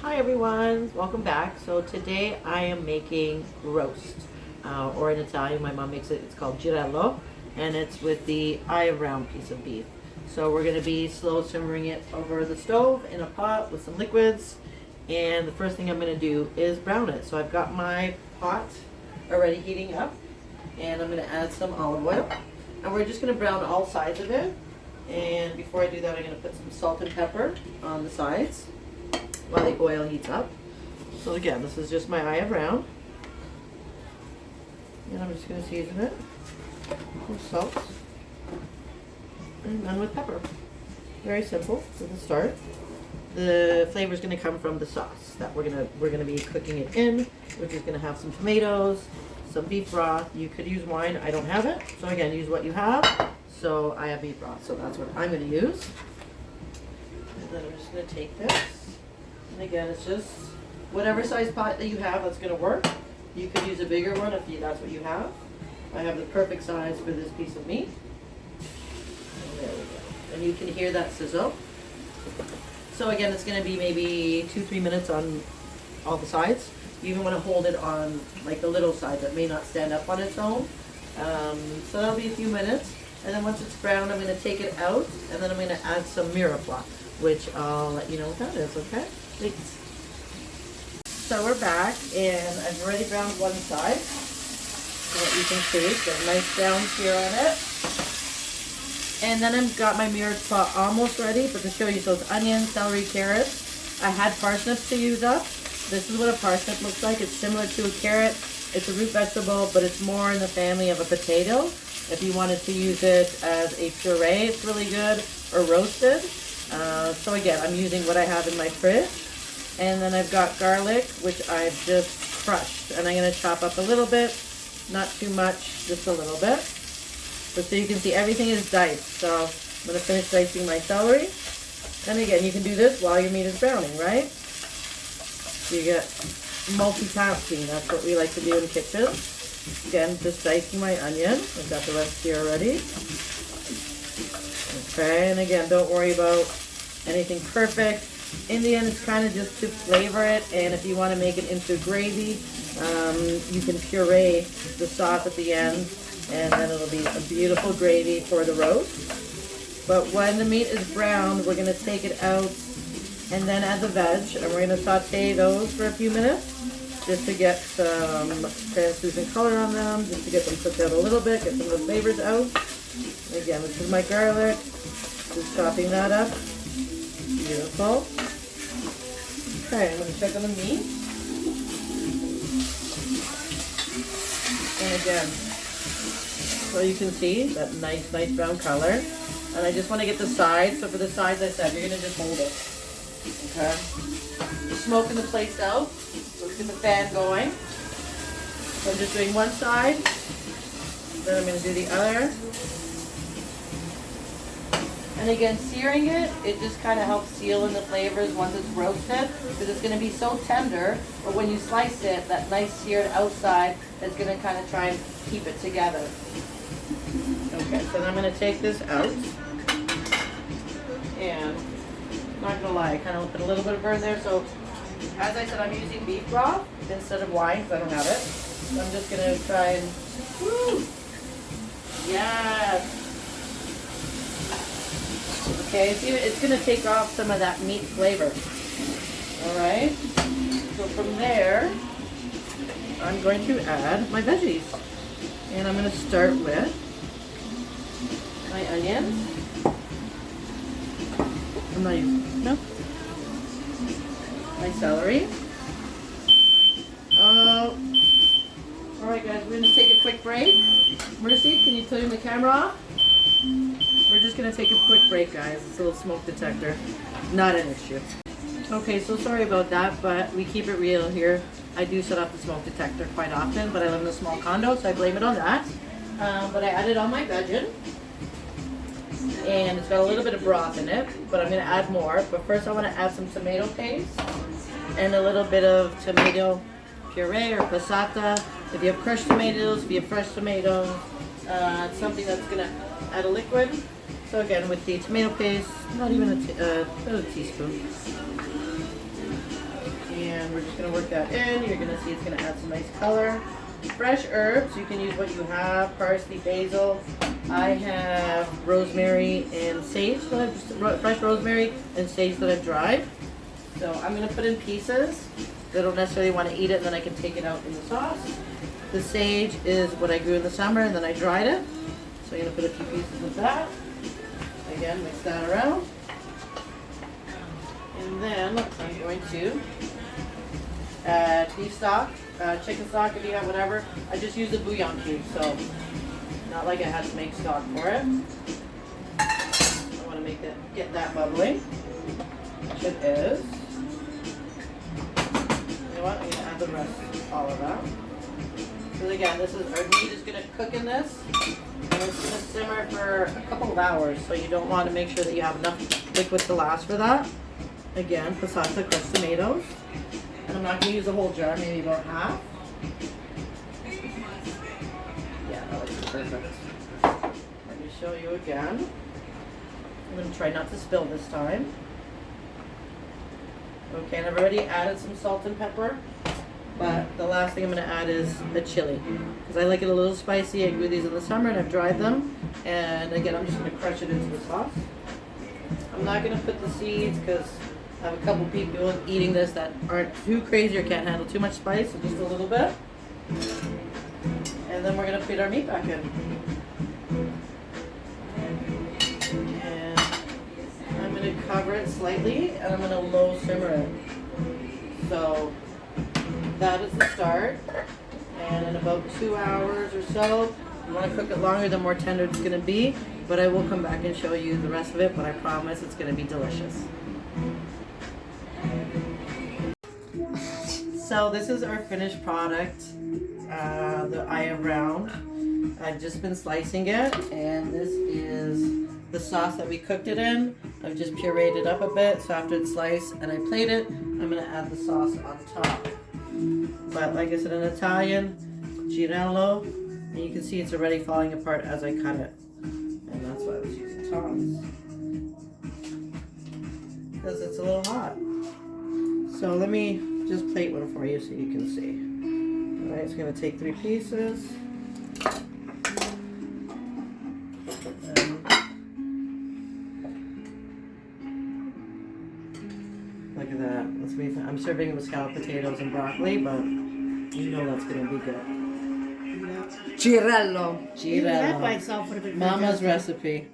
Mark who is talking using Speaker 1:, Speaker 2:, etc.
Speaker 1: Hi everyone, welcome back. So today I am making roast, or in Italian my mom makes it, it's called Girello, and it's with the eye round piece of beef. So we're going to be slow simmering it over the stove in a pot with some liquids, and the first thing I'm going to do is brown it. So I've got my pot already heating up, and I'm going to add some olive oil, and we're just going to brown all sides of it. And before I do that, I'm going to put some salt and pepper on the sides while the oil heats up. So again, this is just my eye of round. And I'm just going to season it with salt and then with pepper. Very simple for the start. The flavor is going to come from the sauce that we're going to be cooking it in, which is going to have some tomatoes, some beef broth. You could use wine. I don't have it. So again, use what you have. So I have beef broth, so that's what I'm going to use. And then I'm just going to take this. And again, it's just whatever size pot that you have that's going to work. You could use a bigger one if that's what you have. I have the perfect size for this piece of meat. And there we go. And you can hear that sizzle. So again, it's going to be maybe 2-3 minutes on all the sides. You even want to hold it on like the little side that may not stand up on its own. So that'll be a few minutes. And then once it's brown, I'm going to take it out, and then I'm going to add some mirepoix, which I'll let you know what that is, okay? Thanks. So we're back, and I've already browned one side, so that you can see. Got a nice brown sear on it. And then I've got my mirepoix almost ready, but to show you, so it's onions, celery, carrots. I had parsnips to use up. This is what a parsnip looks like. It's similar to a carrot. It's a root vegetable, but it's more in the family of a potato. If you wanted to use it as a puree, it's really good, or roasted. So again, I'm using what I have in my fridge. And then I've got garlic, which I've just crushed. And I'm going to chop up a little bit, not too much, just a little bit. But so you can see everything is diced. So I'm going to finish dicing my celery. And again, you can do this while your meat is browning, right? So you get multitasking. That's what we like to do in kitchens. Again, just dicing my onion. I've got the rest here already. Okay, and again, don't worry about anything perfect. In the end, it's kind of just to flavor it, and if you want to make it into gravy, you can puree the sauce at the end, and then it'll be a beautiful gravy for the roast. But when the meat is browned, we're going to take it out and then add the veg, and we're going to saute those for a few minutes, just to get some translucent color on them, just to get them cooked out a little bit, get some of the flavors out. And again, this is my garlic, just chopping that up. Beautiful. Okay, I'm going to check on the meat. And again, so you can see that nice brown color. And I just want to get the sides. So for the sides, I said, you're going to just hold it. Okay. The smoke in the plate's out. Let's get the fan going. So I'm just doing one side, then I'm going to do the other. And again, searing it, it just kind of helps seal in the flavors once it's roasted, because it's going to be so tender, but when you slice it, that nice seared outside is going to kind of try and keep it together. Okay, so then I'm going to take this out, and I'm not going to lie, I kind of put a little bit of burn there, so as I said, I'm using beef broth instead of wine because I don't have it. So I'm just going to try and, woo! Yes! Okay, see, it's going to take off some of that meat flavor. Alright? So from there, I'm going to add my veggies. And I'm going to start with my onions. I'm not using, no. My celery. Alright guys, we're going to take a quick break. Mercy, can you turn the camera off? We're just going to take a quick break, guys. It's a little smoke detector. Not an issue. Okay, so sorry about that, but we keep it real here. I do set off the smoke detector quite often, but I live in a small condo, so I blame it on that. But I added all my veg, and it's got a little bit of broth in it, but I'm going to add more. But first I want to add some tomato paste and a little bit of tomato puree or passata. If you have crushed tomatoes, if you have fresh tomatoes, it's something that's going to add a liquid. So again, with the tomato paste, not even a teaspoon. we're just going to work that in. You're going to see it's going to add some nice color. Fresh herbs, you can use what you have, parsley, basil. I have rosemary and sage, fresh rosemary and sage that I've dried. So I'm going to put in pieces. I don't necessarily want to eat it, and then I can take it out in the sauce. The sage is what I grew in the summer, and then I dried it. So I'm going to put a few pieces of that. Again, mix that around. And then I'm going to add beef stock, chicken stock if you have whatever. I just use a bouillon cube, so not like I had to make stock for it. I want to make it get that bubbling, which it is. You know what? I'm going to add the rest, all of that. So again, this is our meat is going to cook in this, and it's going to simmer for a couple of hours. So you don't want to make sure that you have enough liquid to last for that. Again, passata, crushed tomatoes, and I'm not going to use the whole jar, maybe about half. Yeah, that looks perfect. Let me show you again. I'm going to try not to spill this time. Okay, and I've already added some salt and pepper. But the last thing I'm going to add is a chili, because I like it a little spicy. I grew these in the summer and I've dried them. And again, I'm just going to crush it into the sauce. I'm not going to put the seeds because I have a couple people eating this that aren't too crazy or can't handle too much spice, so just a little bit. And then we're going to put our meat back in. And I'm going to cover it slightly, and I'm going to low simmer it. So that is the start, and in about 2 hours or so, you want to cook it longer, the more tender it's going to be, but I will come back and show you the rest of it, but I promise it's going to be delicious. So this is our finished product, the eye of round. I've just been slicing it, and this is the sauce that we cooked it in. I've just pureed it up a bit, so after it's sliced and I plate it, I'm going to add the sauce on top. But like I said in Italian, Girello, and you can see it's already falling apart as I cut it. And that's why I was using tongs, because it's a little hot. So let me just plate one for you so you can see. Alright, it's going to take 3 pieces. Look at that. I'm serving it with scalloped potatoes and broccoli, but you know that's going to be good.
Speaker 2: Girello.
Speaker 1: Girello.
Speaker 3: That by itself would have been
Speaker 1: Mama's
Speaker 3: fantastic.
Speaker 1: recipe.